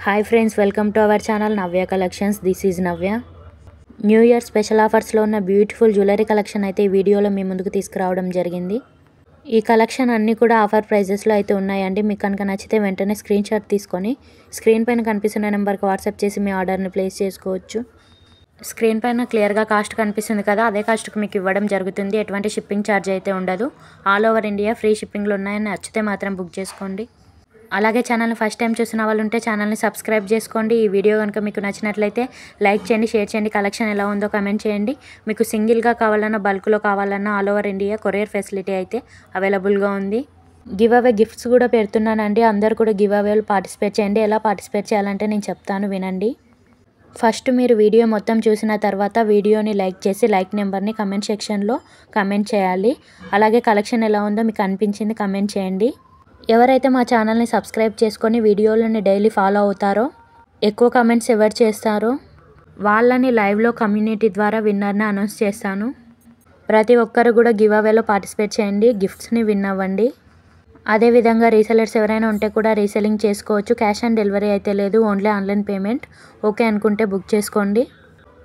Hi friends, welcome to our channel Navya collections. This is Navya. New year special ఆఫర్స్లో ఉన్న beautiful jewellery collection అయితే ఈ వీడియోలో మీ ముందుకు తీసుకురావడం జరిగింది. ఈ కలెక్షన్ అన్నీ కూడా ఆఫర్ ప్రైజెస్లో అయితే ఉన్నాయండి. మీకు కనుక నచ్చితే వెంటనే స్క్రీన్ షాట్ తీసుకొని స్క్రీన్ పైన కనిపిస్తున్న నెంబర్కి వాట్సాప్ చేసి మీ ఆర్డర్ని ప్లేస్ చేసుకోవచ్చు. స్క్రీన్ పైన క్లియర్గా కాస్ట్ కనిపిస్తుంది కదా, అదే కాస్ట్కి మీకు ఇవ్వడం జరుగుతుంది. ఎటువంటి షిప్పింగ్ ఛార్జ్ అయితే ఉండదు. ఆల్ ఓవర్ ఇండియా ఫ్రీ షిప్పింగ్లు ఉన్నాయని నచ్చితే మాత్రం బుక్ చేసుకోండి. అలాగే ఛానల్ని ఫస్ట్ టైం చూసిన వాళ్ళు ఉంటే ఛానల్ని సబ్స్క్రైబ్ చేసుకోండి. ఈ వీడియో కనుక మీకు నచ్చినట్లయితే లైక్ చేయండి, షేర్ చేయండి. కలెక్షన్ ఎలా ఉందో కమెంట్ చేయండి. మీకు సింగిల్గా కావాలన్నా బల్క్లో కావాలన్నా all over India courier facility అయితే అవైలబుల్గా ఉంది. గివ్ అవే గిఫ్ట్స్ కూడా పెడుతున్నానండి. అందరు కూడా గివ్ అవేలో పార్టిసిపేట్ చేయండి. ఎలా పార్టిసిపేట్ చేయాలంటే నేను చెప్తాను, వినండి. ఫస్ట్ మీరు వీడియో మొత్తం చూసిన తర్వాత వీడియోని లైక్ చేసి లైక్ నెంబర్ని కమెంట్ సెక్షన్లో కమెంట్ చేయాలి. అలాగే కలెక్షన్ ఎలా ఉందో మీకు అనిపించింది కమెంట్ చేయండి. ఎవరైతే మా ఛానల్ని సబ్స్క్రైబ్ చేసుకొని వీడియోలని డైలీ ఫాలో అవుతారో, ఎక్కువ కమెంట్స్ ఎవరు చేస్తారో వాళ్ళని లైవ్లో కమ్యూనిటీ ద్వారా విన్నర్ని అనౌన్స్ చేస్తాను. ప్రతి ఒక్కరు కూడా గివ్ అవేలో పార్టిసిపేట్ చేయండి, గిఫ్ట్స్ని విన్ అవ్వండి. అదేవిధంగా రీసెలర్స్ ఎవరైనా ఉంటే కూడా రీసెల్లింగ్ చేసుకోవచ్చు. క్యాష్ ఆన్ డెలివరీ అయితే లేదు, ఓన్లీ ఆన్లైన్ పేమెంట్. ఓకే అనుకుంటే బుక్ చేసుకోండి.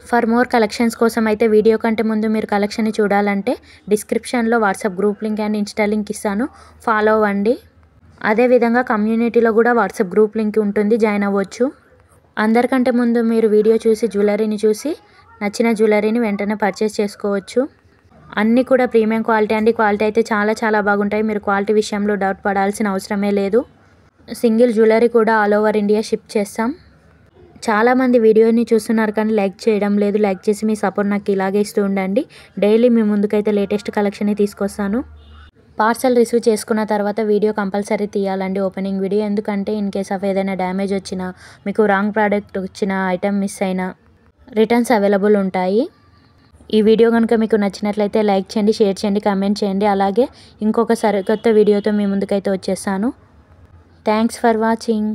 ఫర్ మోర్ కలెక్షన్స్ కోసం అయితే వీడియో కంటే ముందు మీరు కలెక్షన్ని చూడాలంటే డిస్క్రిప్షన్లో WhatsApp group link and Insta link ఇస్తాను, ఫాలో అవ్వండి. అదేవిధంగా కమ్యూనిటీలో కూడా వాట్సాప్ గ్రూప్ లింక్ ఉంటుంది, జాయిన్ అవ్వచ్చు. అందరికంటే ముందు మీరు వీడియో చూసి జ్యువెలరీని చూసి నచ్చిన జ్యువెలరీని వెంటనే పర్చేస్ చేసుకోవచ్చు. అన్నీ కూడా ప్రీమియం క్వాలిటీ అండి. క్వాలిటీ అయితే చాలా బాగుంటాయి. మీరు క్వాలిటీ విషయంలో డౌట్ పడాల్సిన అవసరమే లేదు. సింగిల్ జ్యువెలరీ కూడా ఆల్ ఓవర్ ఇండియా షిప్ చేస్తాం. చాలామంది వీడియోని చూస్తున్నారు కానీ లైక్ చేయడం లేదు. లైక్ చేసి మీ సపోర్ట్ నాకు ఇలాగే ఇస్తూ ఉండండి. డైలీ మీ ముందుకైతే లేటెస్ట్ కలెక్షన్ని తీసుకొస్తాను. పార్సల్ రిసీవ్ చేసుకున్న తర్వాత వీడియో కంపల్సరీ తీయాలండి, ఓపెనింగ్ వీడియో. ఎందుకంటే ఇన్ కేస్ ఆఫ్ ఏదైనా డ్యామేజ్ వచ్చినా, మీకు రాంగ్ ప్రోడక్ట్ వచ్చిన ఐటమ్ మిస్ అయినా రిటర్న్స్ అవైలబుల్ ఉంటాయి. ఈ వీడియో కనుక మీకు నచ్చినట్లయితే లైక్ చేయండి, షేర్ చేయండి, కామెంట్ చేయండి. అలాగే ఇంకొక సరికొత్త వీడియోతో మీ ముందుకైతే వచ్చేస్తాను. Thanks for watching.